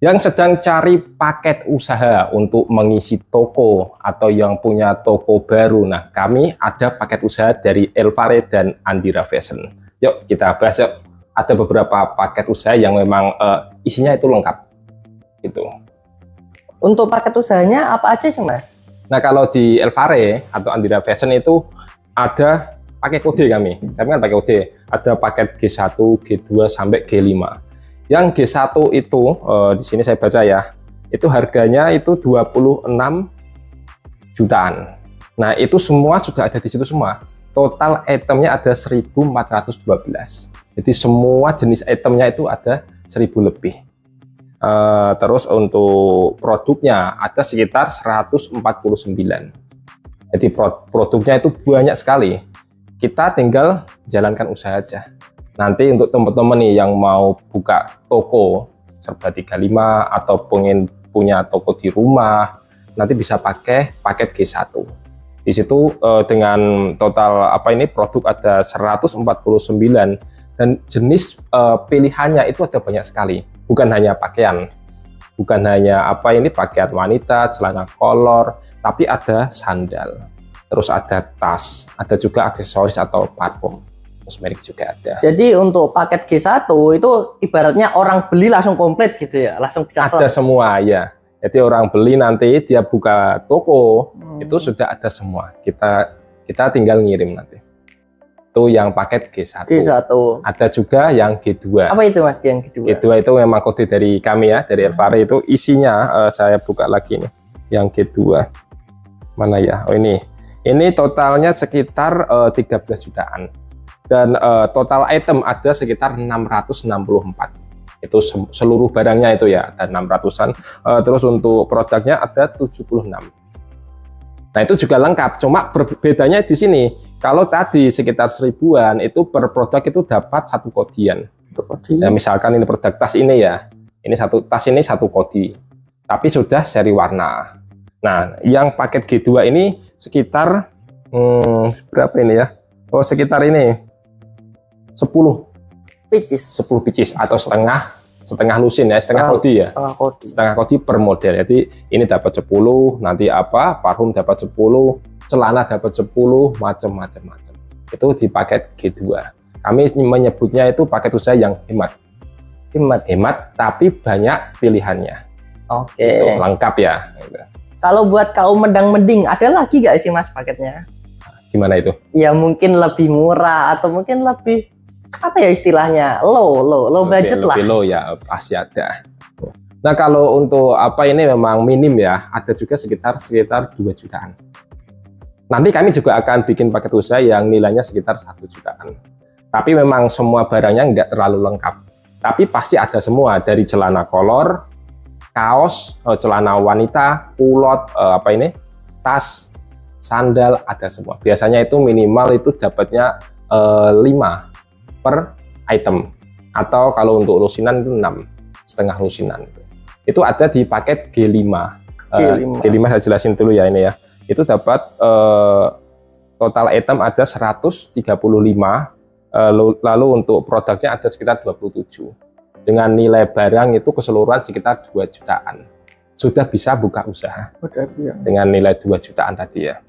Yang sedang cari paket usaha untuk mengisi toko atau yang punya toko baru, nah kami ada paket usaha dari Elvare dan Andira Fashion. Yuk kita bahas yuk. Ada beberapa paket usaha yang memang isinya itu lengkap gitu. Untuk paket usahanya apa aja sih Mas? Nah kalau di Elvare atau Andira Fashion itu ada pakai kode kami kan pakai kode, ada paket G1, G2 sampai G5. Yang G1 itu di sini saya baca ya, itu harganya itu 26 jutaan. Nah itu semua sudah ada di situ semua. Total itemnya ada 1412. Jadi semua jenis itemnya itu ada 1000 lebih. Terus untuk produknya ada sekitar 149. Jadi produknya itu banyak sekali. Kita tinggal jalankan usaha aja. Nanti untuk teman-teman nih yang mau buka toko serba 35 atau pengen punya toko di rumah, nanti bisa pakai paket G1. Di situ dengan total produk ada 149 dan jenis pilihannya itu ada banyak sekali. Bukan hanya pakaian, bukan hanya pakaian wanita, celana kolor, tapi ada sandal, terus ada tas, ada juga aksesoris atau parfum. Kosmetik juga ada. Jadi untuk paket G1 itu ibaratnya orang beli langsung komplit gitu ya, langsung bisa ada semua ya. Jadi orang beli nanti dia buka toko itu sudah ada semua. Kita tinggal ngirim nanti. Itu yang paket G1. Ada juga yang G2. Apa itu Mas yang G2? G2 itu memang kode dari kami ya, dari Elvare. Itu isinya saya buka lagi nih. Yang G2 mana ya? Oh ini totalnya sekitar 13 jutaan. Dan total item ada sekitar 664. Itu seluruh barangnya itu ya, ada 600-an. Terus untuk produknya ada 76. Nah itu juga lengkap, cuma bedanya di sini. Kalau tadi sekitar 1000-an, itu per produk itu dapat satu kodian. Ya, misalkan ini produk tas ini ya, ini satu tas ini satu kodi, tapi sudah seri warna. Nah yang paket G2 ini sekitar berapa ini ya? Oh sekitar ini 10 pieces atau setengah lusin ya, setengah kodi ya, setengah kodi per model. Jadi ini dapat 10, nanti parfum dapat 10, celana dapat 10, macam-macam. Itu di paket G2. Kami menyebutnya itu paket usaha yang hemat, tapi banyak pilihannya. Oke. Itu lengkap ya. Kalau buat kaum mendang-mending ada lagi gak sih Mas paketnya? Gimana itu? Ya mungkin lebih murah atau mungkin lebih istilahnya low budget lah. Low ya pasti ada. Nah kalau untuk ini memang minim ya, ada juga sekitar 2 jutaan. Nanti kami juga akan bikin paket usaha yang nilainya sekitar 1 jutaan. Tapi memang semua barangnya nggak terlalu lengkap. Tapi pasti ada semua, dari celana kolor, kaos, celana wanita, kulot, tas, sandal, ada semua. Biasanya itu minimal itu dapatnya 5 per item, atau kalau untuk lusinan itu 6 setengah lusinan. Itu ada di paket G5. G5 saya jelasin dulu ya ini ya. Itu dapat total item ada 135, lalu untuk produknya ada sekitar 27. Dengan nilai barang itu keseluruhan sekitar 2 jutaan. Sudah bisa buka usaha. Dengan nilai 2 jutaan tadi ya.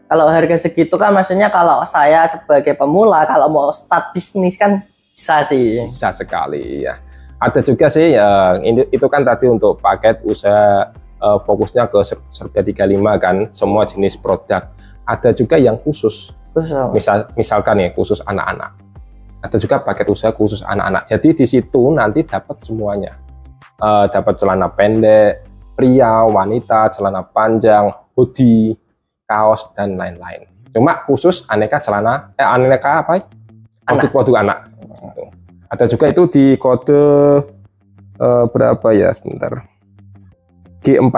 Kalau harga segitu kan maksudnya kalau saya sebagai pemula kalau mau start bisnis kan bisa sih. Bisa sekali ya. Ada juga sih itu kan tadi untuk paket usaha fokusnya ke serba 35 kan, semua jenis produk. Ada juga yang khusus. Misalkan ya khusus anak-anak. Ada juga paket usaha khusus anak-anak. Jadi di situ nanti dapat semuanya. Dapat celana pendek, pria, wanita, celana panjang, hoodie, kaos dan lain-lain. Cuma khusus aneka celana produk anak. Ada juga itu di kode berapa ya, sebentar, G4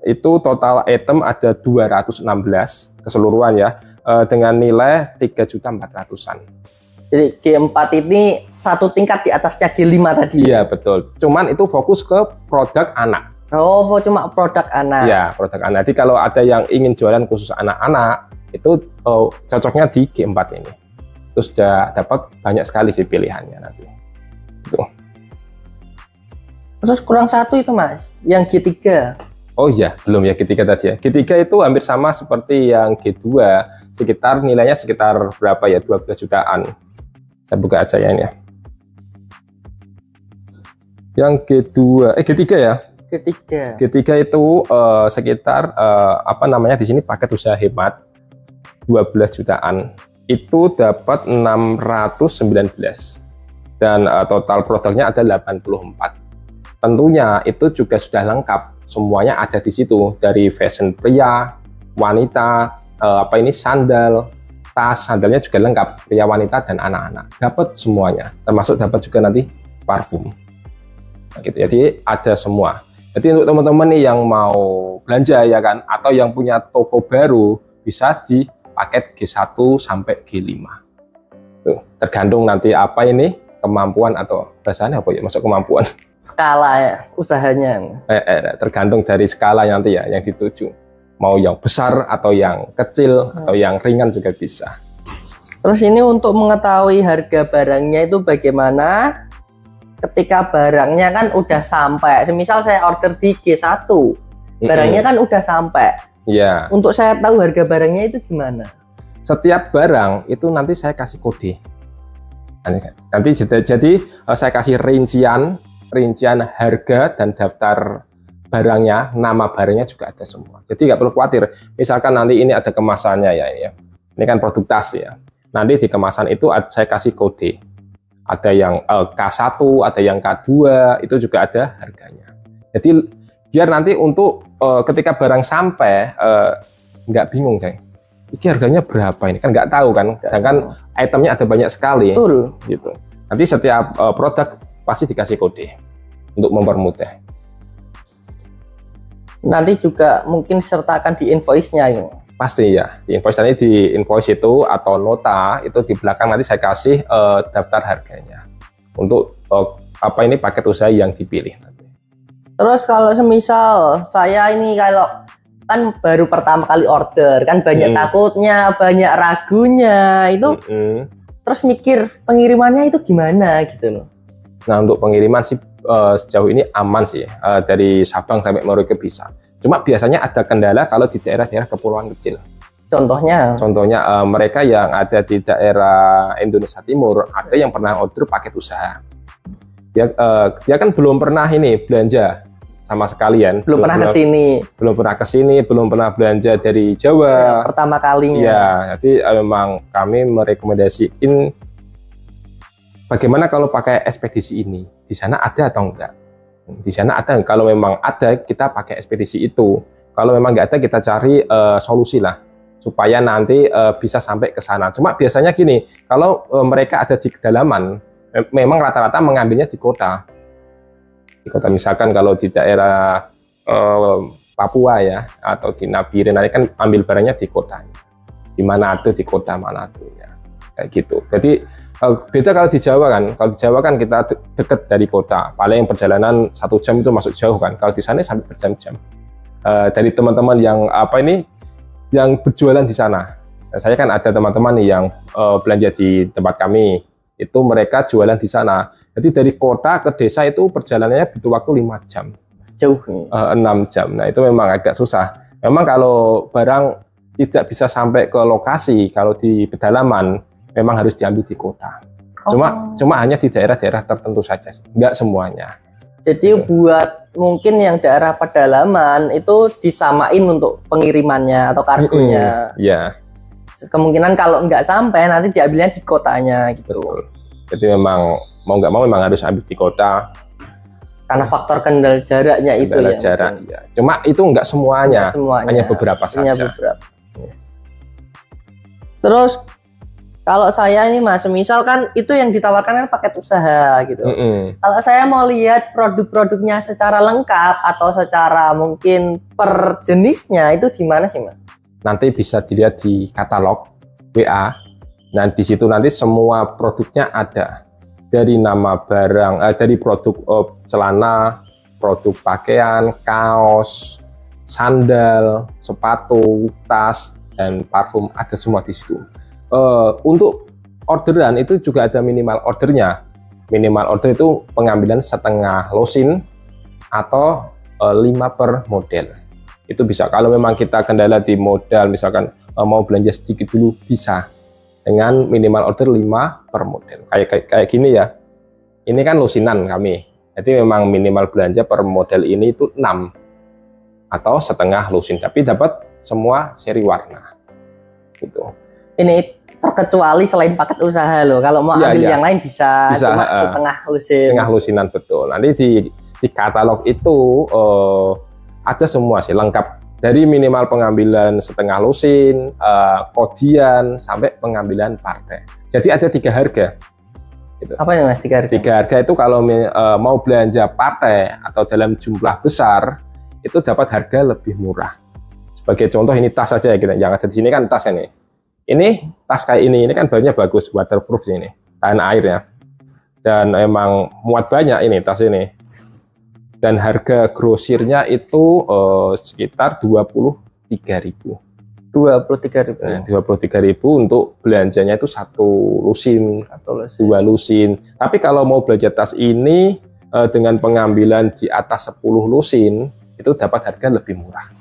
itu total item ada 216 keseluruhan ya, dengan nilai 3.400.000-an. Jadi G4 ini satu tingkat di atasnya G5 tadi. Iya betul, cuman itu fokus ke produk anak. Oh, cuma produk anak. Ya, produk anak. Jadi kalau ada yang ingin jualan khusus anak-anak, itu cocoknya di G4 ini. Terus sudah dapat banyak sekali sih pilihannya nanti. Tuh. Terus kurang satu itu Mas, yang G3. Oh iya, belum ya G3 tadi ya. G3 itu hampir sama seperti yang G2, sekitar nilainya sekitar berapa ya, 12 jutaan. Saya buka aja ya ini ya. Yang G3 ya. G3 itu sekitar apa namanya di sini paket usaha hemat 12 jutaan. Itu dapat 619 dan total produknya ada 84. Tentunya itu juga sudah lengkap, semuanya ada di situ, dari fashion pria, wanita, sandal, tas, sandalnya juga lengkap, pria, wanita dan anak-anak. Dapat semuanya, termasuk dapat juga nanti parfum. Nah, gitu. Jadi ada semua. Jadi untuk teman-teman nih yang mau belanja ya kan, atau yang punya toko baru, bisa di paket G1 sampai G5. Tuh, tergantung nanti apa ini kemampuan atau bahasanya apa ya, masuk kemampuan. Skala ya, usahanya. Tergantung dari skala nanti ya yang dituju. Mau yang besar atau yang kecil atau yang ringan juga bisa. Terus ini untuk mengetahui harga barangnya itu bagaimana? Ketika barangnya kan udah sampai, semisal saya order di G1, barangnya kan udah sampai. Ya. Untuk saya tahu harga barangnya itu gimana? Setiap barang itu nanti saya kasih kode. Nanti jadi saya kasih rincian harga dan daftar barangnya, nama barangnya juga ada semua. Jadi nggak perlu khawatir. Misalkan nanti ini ada kemasannya ya, ini kan produk tas ya. Nanti di kemasan itu saya kasih kode. Ada yang K1, ada yang K2, itu juga ada harganya. Jadi biar nanti untuk ketika barang sampai nggak bingung deh. Ini harganya berapa ini? Kan nggak tahu kan. Sedangkan itemnya ada banyak sekali. Betul. Gitu. Nanti setiap produk pasti dikasih kode untuk mempermudah. Nanti juga mungkin sertakan di invoice-nya ya. Pasti ya, di invoice nanti di invoice itu atau nota itu di belakang nanti saya kasih daftar harganya untuk paket usaha yang dipilih nanti. Terus kalau semisal saya ini kalau kan baru pertama kali order kan banyak takutnya, banyak ragunya itu. Terus mikir pengirimannya itu gimana gitu loh. Nah untuk pengiriman sih sejauh ini aman sih, dari Sabang sampai Merauke bisa. Cuma biasanya ada kendala kalau di daerah-daerah kepulauan kecil. Contohnya mereka yang ada di daerah Indonesia Timur ada yang pernah order paket usaha. Dia kan belum pernah ini belanja sama sekalian. Belum pernah ke sini, belum pernah belanja dari Jawa. Ya, pertama kalinya. Ya, jadi memang kami merekomendasiin bagaimana kalau pakai ekspedisi ini? Di sana ada atau enggak? Di sana ada. Kalau memang ada, kita pakai ekspedisi itu. Kalau memang enggak ada, kita cari solusi lah supaya nanti bisa sampai ke sana. Cuma biasanya gini, kalau mereka ada di kedalaman, memang rata-rata mengambilnya di kota. Di kota misalkan kalau di daerah Papua ya, atau di Nabire, nanti kan ambil barangnya di kotanya. Di Manado, di kota Manado ya, kayak gitu. Jadi beda kalau di Jawa kan. Kalau di Jawa kan kita dekat dari kota, paling perjalanan 1 jam itu masuk jauh kan. Kalau di sana sampai berjam-jam. Dari teman-teman yang yang berjualan di sana. Nah, saya kan ada teman-teman nih yang belanja di tempat kami. Itu mereka jualan di sana. Jadi dari kota ke desa itu perjalanannya butuh waktu 5 jam. Jauh nih. 6 jam. Nah itu memang agak susah. Memang kalau barang tidak bisa sampai ke lokasi, kalau di pedalaman memang harus diambil di kota. Cuma hanya di daerah-daerah tertentu saja, enggak semuanya. Jadi buat mungkin yang daerah pedalaman itu disamain untuk pengirimannya atau kargonya. Ya. Kemungkinan kalau nggak sampai nanti diambilnya di kotanya gitu. Betul. Jadi memang mau nggak mau memang harus ambil di kota. Karena faktor kendala jaraknya itu ya. Jarak, ya. Cuma itu enggak semuanya, hanya beberapa saja. Terus kalau saya ini Mas, misal kan itu yang ditawarkan kan paket usaha gitu. Kalau saya mau lihat produk-produknya secara lengkap atau secara mungkin per jenisnya itu di mana sih Mas? Nanti bisa dilihat di katalog WA. Dan di situ nanti semua produknya ada. Dari nama barang, dari produk celana, produk pakaian, kaos, sandal, sepatu, tas, dan parfum ada semua di situ. Untuk orderan itu juga ada minimal ordernya. Minimal order itu pengambilan setengah losin atau 5 per model. Itu bisa. Kalau memang kita kendala di modal, misalkan mau belanja sedikit dulu, bisa dengan minimal order 5 per model. Kayak gini ya. Ini kan lusinan kami. Jadi memang minimal belanja per model ini itu 6 atau setengah lusin, tapi dapat semua seri warna. Gitu. Ini terkecuali selain paket usaha loh. Kalau mau ambil yang lain bisa cuma setengah lusin. Setengah lusinan, betul. Nanti di katalog itu ada semua sih, lengkap. Dari minimal pengambilan setengah lusin, kodian, sampai pengambilan partai. Jadi ada 3 harga. Gitu. Apa ya Mas 3 harga? 3 harga itu kalau mau belanja partai atau dalam jumlah besar, itu dapat harga lebih murah. Sebagai contoh ini tas saja ya, yang ada di sini kan tas ini. Ini tas kayak ini kan bahannya bagus, waterproof ini, tahan air ya. Dan emang muat banyak ini tas ini. Dan harga grosirnya itu sekitar 23.000. 23.000. 23.000 untuk belanjanya itu 1 lusin, 2 lusin. Tapi kalau mau belanja tas ini dengan pengambilan di atas 10 lusin, itu dapat harga lebih murah.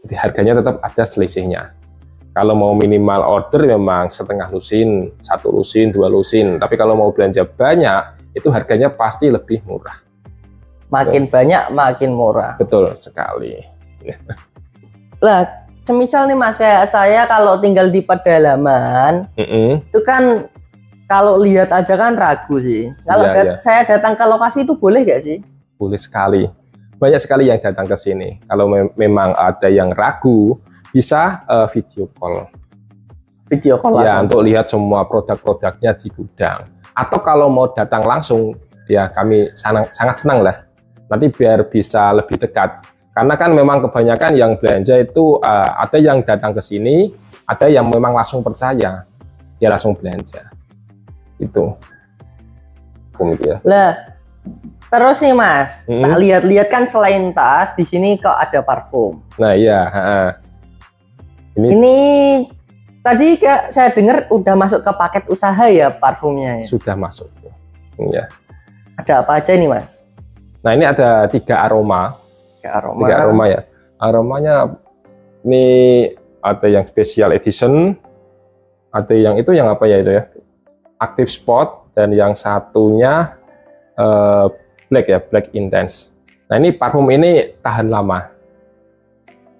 Jadi harganya tetap ada selisihnya. Kalau mau minimal order memang setengah lusin, 1 lusin, 2 lusin. Tapi kalau mau belanja banyak, itu harganya pasti lebih murah. Makin banyak, makin murah. Betul sekali. Lah, semisal nih Mas, kayak saya kalau tinggal di pedalaman, itu kan kalau lihat aja kan ragu sih. Kalau saya datang ke lokasi itu boleh nggak sih? Boleh sekali. Banyak sekali yang datang ke sini. Kalau memang ada yang ragu, bisa video call. Video call ya, untuk lihat semua produk-produknya di gudang. Atau kalau mau datang langsung, ya kami sangat senang lah. Nanti biar bisa lebih dekat. Karena kan memang kebanyakan yang belanja itu ada yang datang ke sini, ada yang memang langsung percaya, dia langsung belanja. Itu. Lah, terus nih Mas, tak lihat-lihat kan selain tas, di sini kok ada parfum. Nah iya. Ini tadi saya dengar udah masuk ke paket usaha ya parfumnya ya? Sudah masuk. Ya. Ada apa aja nih Mas? Nah ini ada 3 aroma. 3 aroma ya. Aromanya ini ada yang special edition, ada yang itu yang apa ya itu ya? Active Spot, dan yang satunya black ya, black intense. Nah ini parfum ini tahan lama.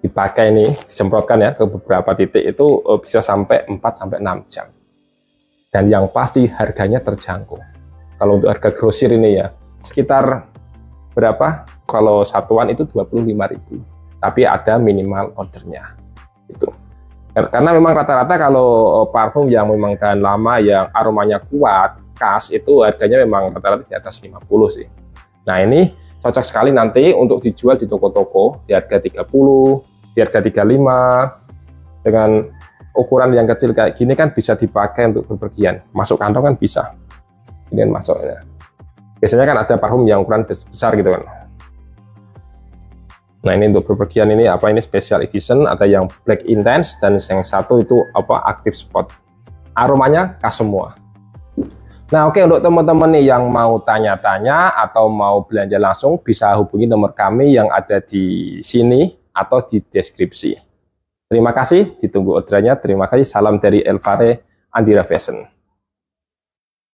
Dipakai ini, disemprotkan ya ke beberapa titik itu bisa sampai 4-6 jam. Dan yang pasti harganya terjangkau. Kalau untuk harga grosir ini ya, sekitar berapa? Kalau satuan itu 25.000. Tapi ada minimal ordernya. Itu. Karena memang rata-rata kalau parfum yang memang tahan lama, yang aromanya kuat, khas, itu harganya memang rata-rata di atas 50 sih. Nah ini cocok sekali nanti untuk dijual di toko-toko di harga 30, di harga 35, dengan ukuran yang kecil kayak gini kan bisa dipakai untuk bepergian. Masuk kantong kan bisa. Ini masuknya. Biasanya kan ada parfum yang ukuran besar gitu kan. Nah ini untuk bepergian ini apa, ini special edition, ada yang black intense dan yang satu itu apa, active spot. Aromanya khas semua. Nah oke, untuk teman-teman nih yang mau tanya-tanya atau mau belanja langsung, bisa hubungi nomor kami yang ada di sini atau di deskripsi. Terima kasih, ditunggu orderannya. Terima kasih, salam dari Elvare Andira Fashion.